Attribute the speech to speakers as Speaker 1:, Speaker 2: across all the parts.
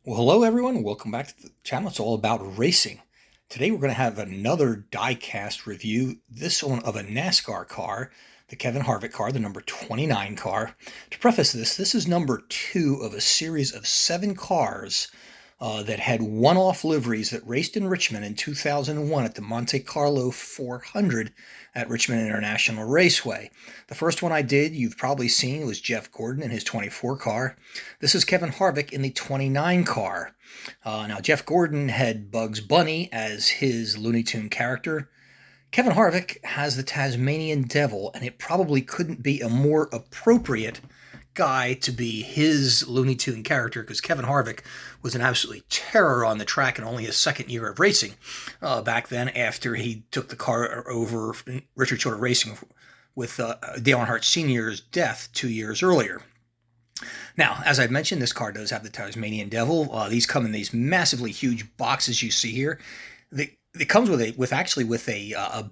Speaker 1: Well, hello everyone. Welcome back to the channel. It's all about racing. Today we're going to have another die-cast review, this one of a NASCAR car, the Kevin Harvick car, the number 29 car. To preface this is number 2 of a series of 7 cars that had one-off liveries that raced in Richmond in 2001 at the Monte Carlo 400 at Richmond International Raceway. The first one I did, you've probably seen, was Jeff Gordon in his 24 car. This is Kevin Harvick in the 29 car. Now, Jeff Gordon had Bugs Bunny as his Looney Tune character. Kevin Harvick has the Tasmanian Devil, and it probably couldn't be a more appropriate guy to be his Looney Tune character, because Kevin Harvick was an absolutely terror on the track in only his second year of racing back then, after he took the car over Richard Childress Racing with Dale Earnhardt Sr.'s death 2 years earlier. Now, as I've mentioned, this car does have the Tasmanian Devil. These come in these massively huge boxes you see here. It comes with a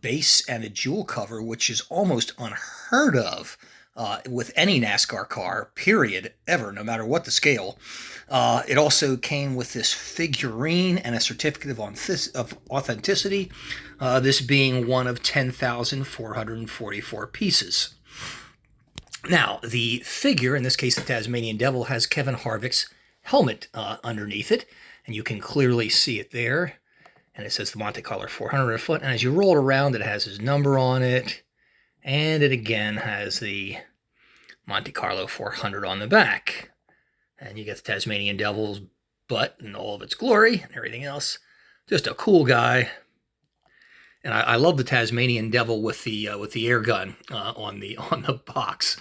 Speaker 1: base and a jewel cover, which is almost unheard of with any NASCAR car, period, ever, no matter what the scale. It also came with this figurine and a certificate of authenticity, this being one of 10,444 pieces. Now, the figure, in this case the Tasmanian Devil, has Kevin Harvick's helmet underneath it, and you can clearly see it there. And it says the Monte Carlo 400 foot, and as you roll it around, it has his number on it, and it again has the Monte Carlo 400 on the back. And you get the Tasmanian Devil's butt in all of its glory and everything else. Just a cool guy. And I love the Tasmanian Devil with the air gun on the box.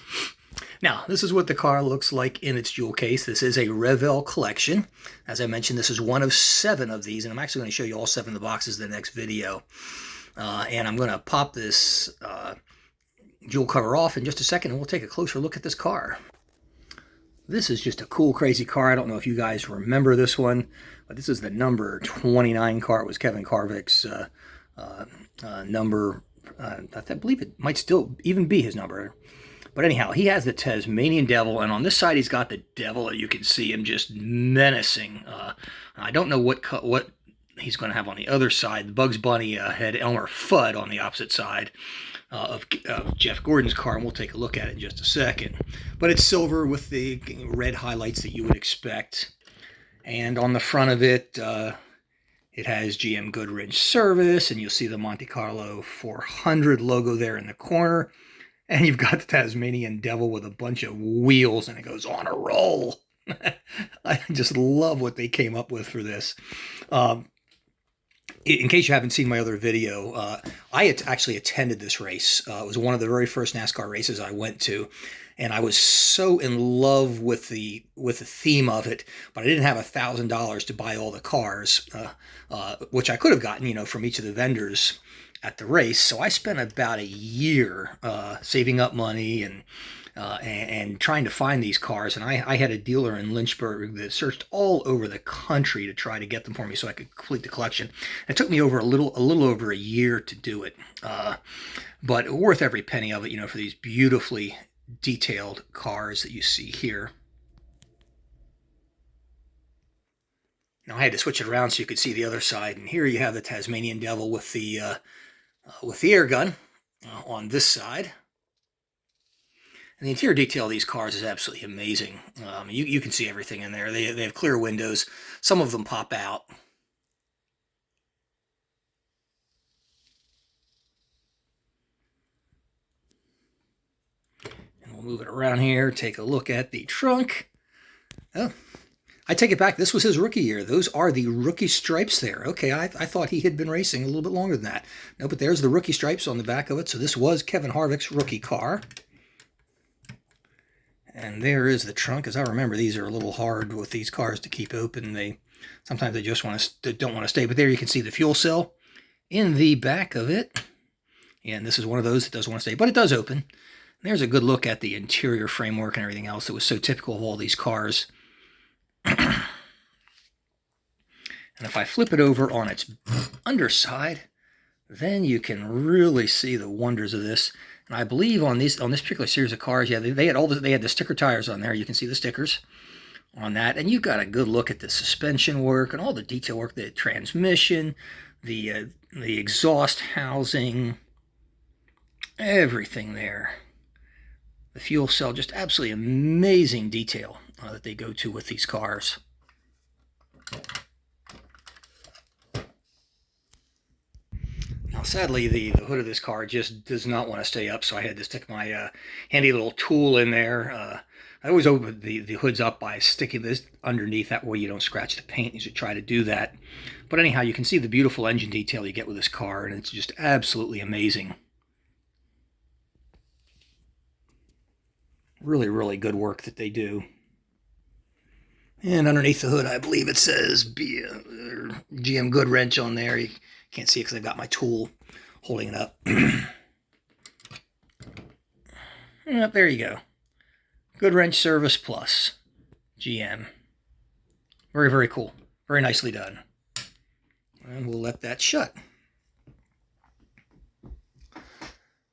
Speaker 1: Now, this is what the car looks like in its jewel case. This is a Revell collection. As I mentioned, this is one of 7 of these, and I'm actually going to show you all 7 of the boxes in the next video. And I'm going to pop this jewel cover off in just a second, and we'll take a closer look at this car. This is just a cool, crazy car. I don't know if you guys remember this one, but this is the number 29 car. It was Kevin Harvick's number. I believe it might still even be his number. But anyhow, he has the Tasmanian Devil, and on this side he's got the Devil, and you can see him just menacing. I don't know what he's going to have on the other side. The Bugs Bunny had Elmer Fudd on the opposite side of Jeff Gordon's car, and we'll take a look at it in just a second. But it's silver with the red highlights that you would expect. And on the front of it, it has GM Goodrich Service, and you'll see the Monte Carlo 400 logo there in the corner. And you've got the Tasmanian Devil with a bunch of wheels, and it goes on a roll. I just love what they came up with for this. In case you haven't seen my other video, I had actually attended this race. It was one of the very first NASCAR races I went to, and I was so in love with the theme of it, but I didn't have $1,000 to buy all the cars, which I could have gotten, from each of the vendors at the race. So I spent about a year saving up money and trying to find these cars. And I had a dealer in Lynchburg that searched all over the country to try to get them for me so I could complete the collection. It took me over a little over a year to do it, but worth every penny of it, for these beautifully detailed cars that you see here. Now I had to switch it around so you could see the other side, and here you have the Tasmanian Devil with the air gun on this side. And the interior detail of these cars is absolutely amazing. You can see everything in there. They have clear windows. Some of them pop out. And we'll move it around here, take a look at the trunk. Oh, I take it back. This was his rookie year. Those are the rookie stripes there. Okay, I thought he had been racing a little bit longer than that. No, but there's the rookie stripes on the back of it. So this was Kevin Harvick's rookie car. And there is the trunk. As I remember, these are a little hard with these cars to keep open. Sometimes they just don't want to stay. But there you can see the fuel cell in the back of it. And this is one of those that doesn't want to stay, but it does open. And there's a good look at the interior framework and everything else that was so typical of all these cars. And if I flip it over on its underside, then you can really see the wonders of this. And I believe on this particular series of cars, yeah, they had the sticker tires on there. You can see the stickers on that. And you've got a good look at the suspension work and all the detail work, the transmission, the exhaust housing, everything there. The fuel cell, just absolutely amazing detail that they go to with these cars. Now, sadly, the hood of this car just does not want to stay up, so I had to stick my handy little tool in there. I always open the hoods up by sticking this underneath. That way you don't scratch the paint. You should try to do that. But anyhow, you can see the beautiful engine detail you get with this car, and it's just absolutely amazing. Really, really good work that they do. And underneath the hood, I believe it says GM Good Wrench on there. You can't see it because I've got my tool holding it up. Yep, there you go. Good Wrench Service Plus, GM. Very, very cool. Very nicely done. And we'll let that shut.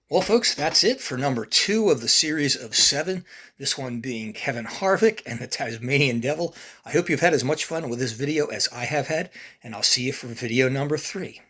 Speaker 1: Well, folks, that's it for number 2 of the series of 7. This one being Kevin Harvick and the Tasmanian Devil. I hope you've had as much fun with this video as I have had, and I'll see you for video number 3.